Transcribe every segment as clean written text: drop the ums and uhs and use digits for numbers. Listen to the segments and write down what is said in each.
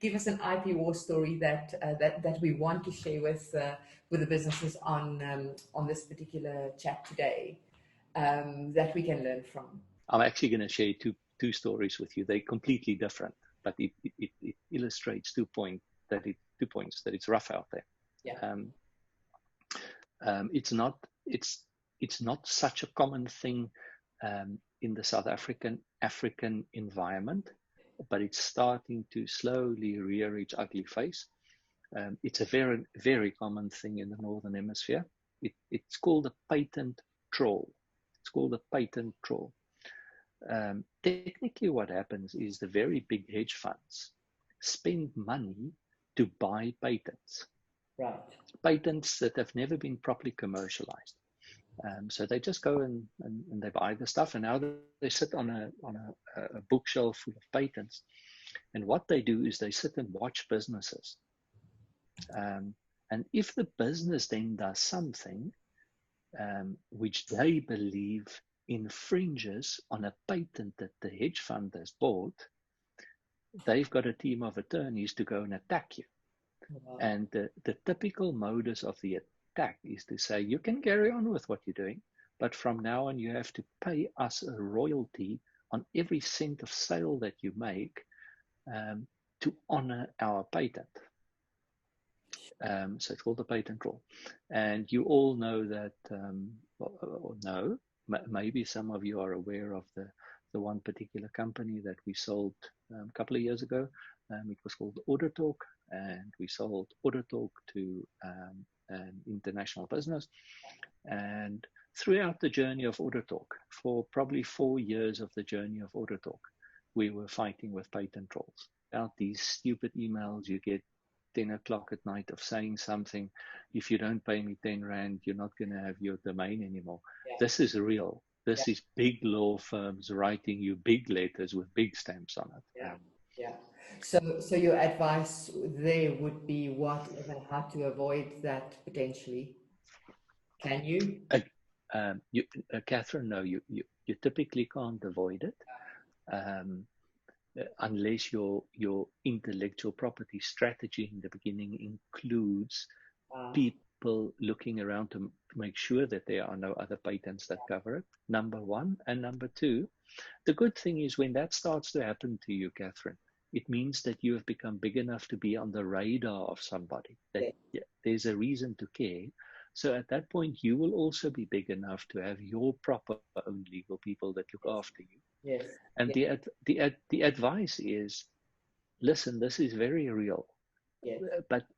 give us an IP war story that we want to share with the businesses on this particular chat today, that we can learn from. I'm actually going to share two stories with you. They're completely different, but it illustrates 2 points that it's rough out there. Yeah. It's not such a common thing in the South African environment, but it's starting to slowly rear its ugly face. It's a very, very common thing in the Northern Hemisphere. It's called a patent troll. Technically what happens is the very big hedge funds spend money to buy patents. Right. Patents that have never been properly commercialized. So they just go and they buy the stuff, and now they sit on a bookshelf full of patents. And what they do is they sit and watch businesses. And if the business then does something which they believe infringes on a patent that the hedge fund has bought, they've got a team of attorneys to go and attack you. Wow. And the typical modus of the attack is to say, you can carry on with what you're doing, but from now on you have to pay us a royalty on every cent of sale that you make to honor our patent. So it's called the patent troll. And you all know that, maybe some of you are aware of the one particular company that we sold a couple of years ago. It was called AutoTalk, and we sold AutoTalk to an international business. And throughout the journey of AutoTalk, for probably 4 years of the journey of AutoTalk, we were fighting with patent trolls about these stupid emails you get 10 o'clock at night of saying something. If you don't pay me 10 Rand, you're not going to have your domain anymore. Yeah. This is real. This is big law firms writing you big letters with big stamps on it. Yeah. Yeah. So your advice there would be what and how to avoid that potentially? Can you? Catherine, no, you typically can't avoid it. Unless your intellectual property strategy in the beginning includes people looking around to make sure that there are no other patents that cover it, number one. And number two, the good thing is when that starts to happen to you, Catherine, it means that you have become big enough to be on the radar of somebody, that there's a reason to care. So at that point, you will also be big enough to have your proper own legal people that look after you. Yes. And the advice is, listen, this is very real. Yes.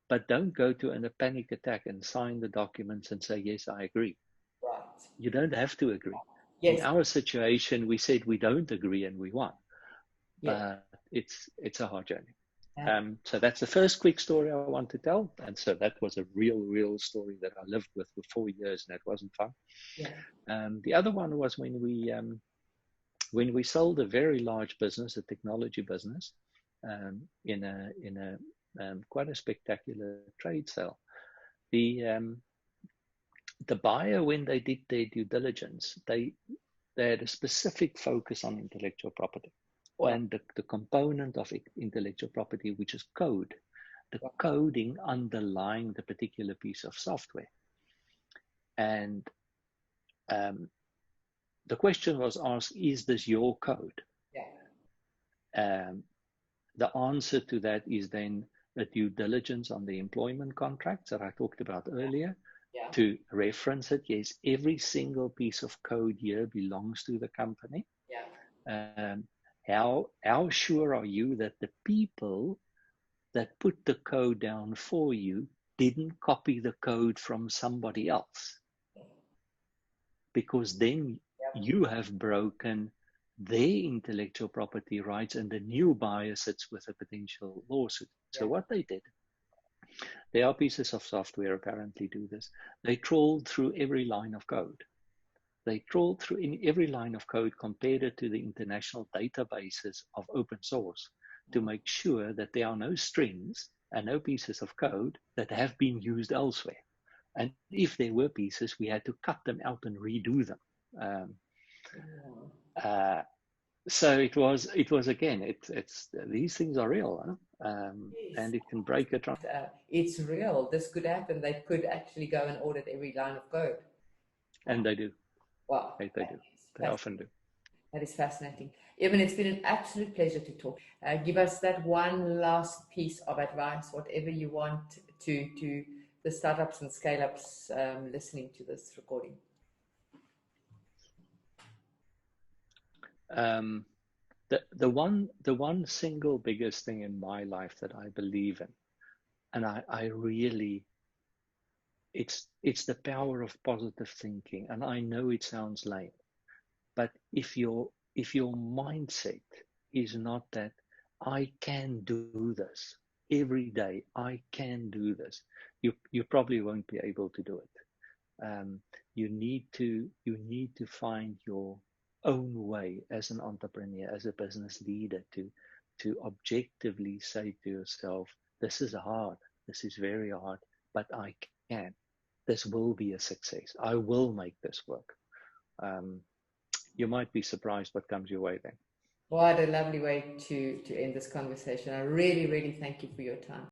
But don't go to a panic attack and sign the documents and say, yes, I agree. Right. You don't have to agree. Yes. In our situation, we said we don't agree and we won. But it's a hard journey. So that's the first quick story I want to tell. And so that was a real story that I lived with for 4 years, and it wasn't fun. Yeah. The other one was when we sold a very large business, a technology business, in a quite a spectacular trade sale. The buyer, when they did their due diligence, they had a specific focus on intellectual property. And the component of intellectual property, which is code, the coding underlying the particular piece of software. And the question was asked, is this your code? Yeah. The answer to that is then a due diligence on the employment contracts that I talked about earlier. Yeah. To reference it, yes, every single piece of code here belongs to the company. Yeah. How sure are you that the people that put the code down for you didn't copy the code from somebody else? Because then you have broken their intellectual property rights, and the new buyer sits with a potential lawsuit. So what they did, there are pieces of software apparently do this. They trawled through every line of code. They trawled through in every line of code, compared it to the international databases of open source, to make sure that there are no strings and no pieces of code that have been used elsewhere. And if there were pieces, we had to cut them out and redo them. So it was again, it's these things are real, huh? Yes. And it can break a trust. It's real. This could happen. They could actually go and audit every line of code. Wow. And they do. Wow. They do. They often do. That is fascinating. Eben, it's been an absolute pleasure to talk. Give us that one last piece of advice, whatever you want to the startups and scale-ups listening to this recording. The one single biggest thing in my life that I believe in, and I really, it's the power of positive thinking. And I know it sounds lame, but if your mindset is not that I can do this every day, I can do this, you probably won't be able to do it. You need to find your own way as an entrepreneur, as a business leader, to objectively say to yourself, this is hard, this is very hard, but I can. This will be a success. I will make this work. You might be surprised what comes your way then. What a lovely way to end this conversation. I really, really thank you for your time.